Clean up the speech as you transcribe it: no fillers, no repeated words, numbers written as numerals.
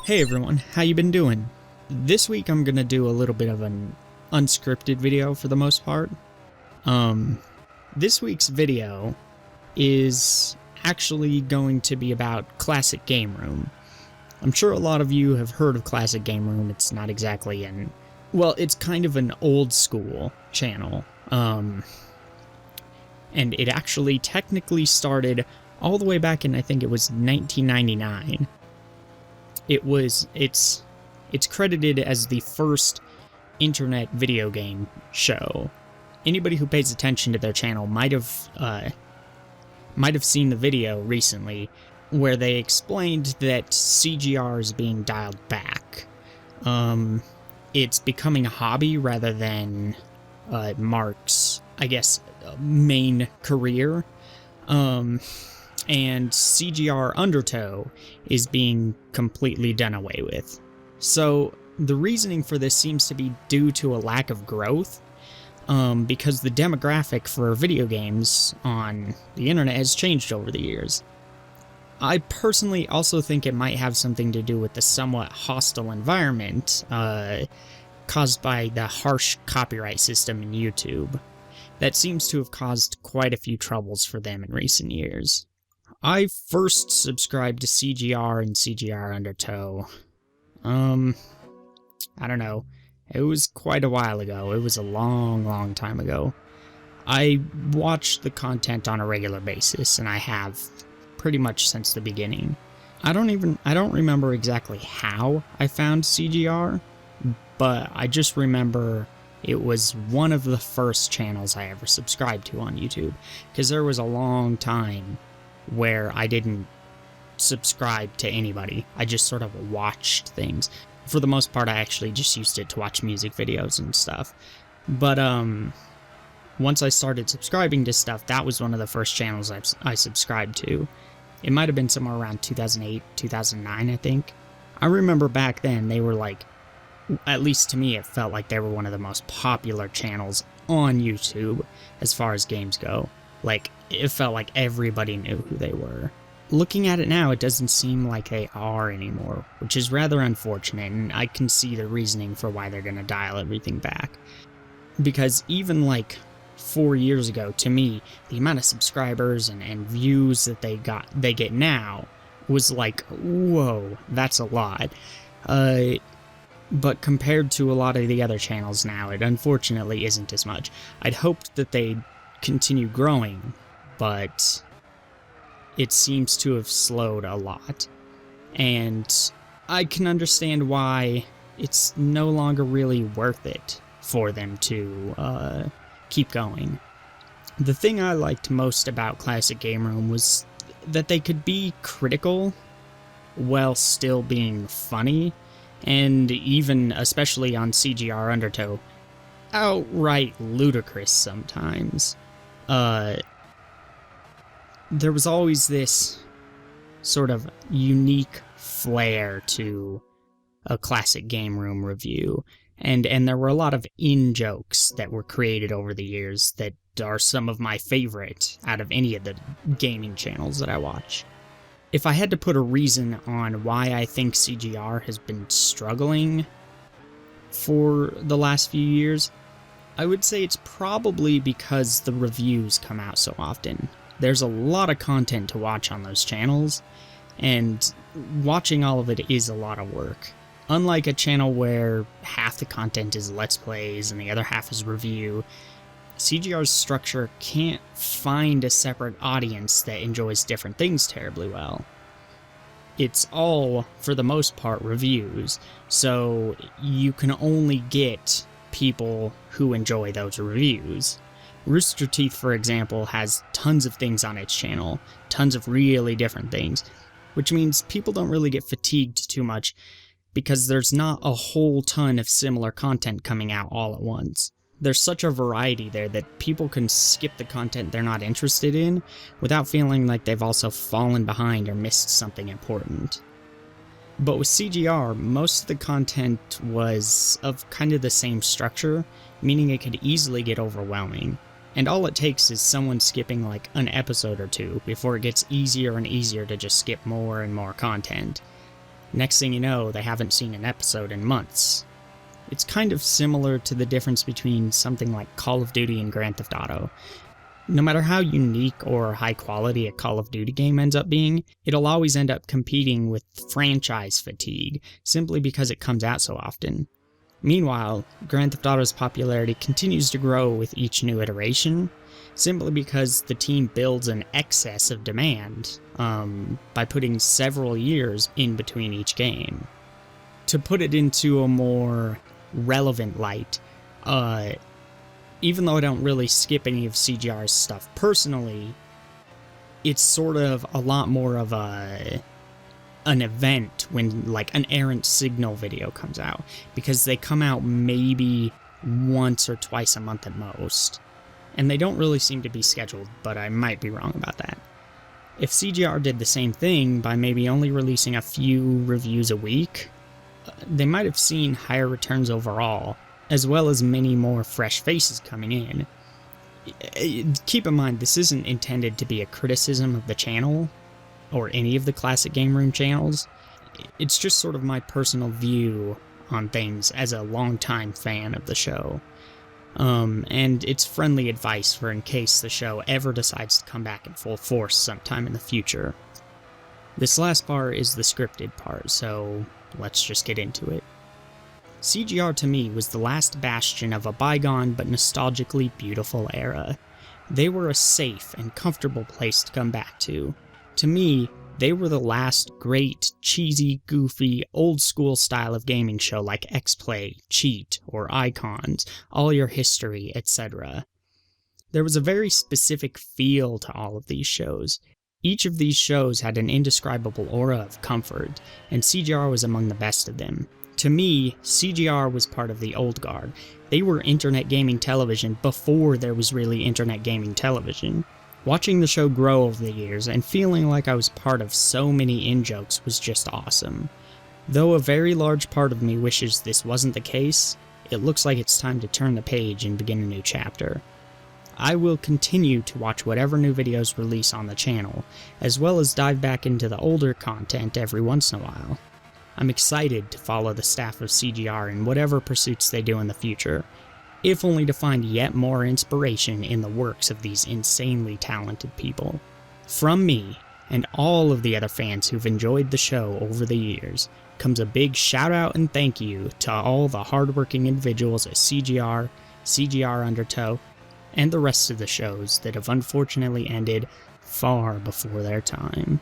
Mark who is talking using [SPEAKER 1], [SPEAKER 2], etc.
[SPEAKER 1] Hey everyone, how you been doing? This week I'm gonna do a little bit of an unscripted video for the most part. This week's video is actually going to be about Classic Game Room. I'm sure a lot of you have heard of Classic Game Room. It's not exactly it's kind of an old school channel. And it actually technically started all the way back in, I think it was 1999. It's credited as the first internet video game show. Anybody who pays attention to their channel might have seen the video recently where they explained that CGR is being dialed back. It's becoming a hobby rather than Mark's, I guess, main career. And CGR Undertow is being completely done away with. So the reasoning for this seems to be due to a lack of growth, because the demographic for video games on the internet has changed over the years. I personally also think it might have something to do with the somewhat hostile environment caused by the harsh copyright system in YouTube. That seems to have caused quite a few troubles for them in recent years. I first subscribed to CGR and CGR Undertow. I don't know. It was quite a while ago. It was a long time ago. I watched the content on a regular basis, and I have pretty much since the beginning. I don't remember exactly how I found CGR, but I just remember it was one of the first channels I ever subscribed to on YouTube, because there was a long time where I didn't subscribe to anybody. I just sort of watched things. For the most part, I actually just used it to watch music videos and stuff. But once I started subscribing to stuff, that was one of the first channels I subscribed to. It might have been somewhere around 2008, 2009, I think. I remember back then they were like, at least to me, it felt like they were one of the most popular channels on YouTube as far as games go. Like, it felt like everybody knew who they were. Looking at it now, it doesn't seem like they are anymore, which is rather unfortunate, and I can see the reasoning for why they're gonna dial everything back. Because even like 4 years ago, to me, the amount of subscribers and views that they get now was like, whoa, that's a lot. But compared to a lot of the other channels now, it unfortunately isn't as much. I'd hoped that they'd continue growing, but it seems to have slowed a lot. And I can understand why it's no longer really worth it for them to keep going. The thing I liked most about Classic Game Room was that they could be critical while still being funny, and even, especially on CGR Undertow, outright ludicrous sometimes. There was always this sort of unique flair to a Classic Game Room review, and there were a lot of in-jokes that were created over the years that are some of my favorite out of any of the gaming channels that I watch. If I had to put a reason on why I think CGR has been struggling for the last few years, I would say it's probably because the reviews come out so often. There's a lot of content to watch on those channels, and watching all of it is a lot of work. Unlike a channel where half the content is Let's Plays and the other half is review, CGR's structure can't find a separate audience that enjoys different things terribly well. It's all, for the most part, reviews, so you can only get people who enjoy those reviews. Rooster Teeth, for example, has tons of things on its channel, tons of really different things, which means people don't really get fatigued too much because there's not a whole ton of similar content coming out all at once. There's such a variety there that people can skip the content they're not interested in without feeling like they've also fallen behind or missed something important. But with CGR, most of the content was of kind of the same structure, meaning it could easily get overwhelming. And all it takes is someone skipping like an episode or two before it gets easier and easier to just skip more and more content. Next thing you know, they haven't seen an episode in months. It's kind of similar to the difference between something like Call of Duty and Grand Theft Auto. No matter how unique or high quality a Call of Duty game ends up being, it'll always end up competing with franchise fatigue, simply because it comes out so often. Meanwhile, Grand Theft Auto's popularity continues to grow with each new iteration, simply because the team builds an excess of demand by putting several years in between each game. To put it into a more relevant light, even though I don't really skip any of CGR's stuff personally, it's sort of a lot more of an event when like an errant signal video comes out, because they come out maybe once or twice a month at most, and they don't really seem to be scheduled, but I might be wrong about that. If CGR did the same thing by maybe only releasing a few reviews a week, they might have seen higher returns overall, as well as many more fresh faces coming in. Keep in mind, this isn't intended to be a criticism of the channel, or any of the classic Game Room channels. It's just sort of my personal view on things as a longtime fan of the show. And it's friendly advice for in case the show ever decides to come back in full force sometime in the future. This last part is the scripted part, so let's just get into it. CGR to me was the last bastion of a bygone but nostalgically beautiful era. They were a safe and comfortable place to come back to. To me, they were the last great, cheesy, goofy, old-school style of gaming show like X-Play, Cheat, or Icons, All Your History, etc. There was a very specific feel to all of these shows. Each of these shows had an indescribable aura of comfort, and CGR was among the best of them. To me, CGR was part of the old guard. They were internet gaming television before there was really internet gaming television. Watching the show grow over the years and feeling like I was part of so many in-jokes was just awesome. Though a very large part of me wishes this wasn't the case, it looks like it's time to turn the page and begin a new chapter. I will continue to watch whatever new videos release on the channel, as well as dive back into the older content every once in a while. I'm excited to follow the staff of CGR in whatever pursuits they do in the future, if only to find yet more inspiration in the works of these insanely talented people. From me, and all of the other fans who've enjoyed the show over the years, comes a big shout out and thank you to all the hardworking individuals at CGR, CGR Undertow, and the rest of the shows that have unfortunately ended far before their time.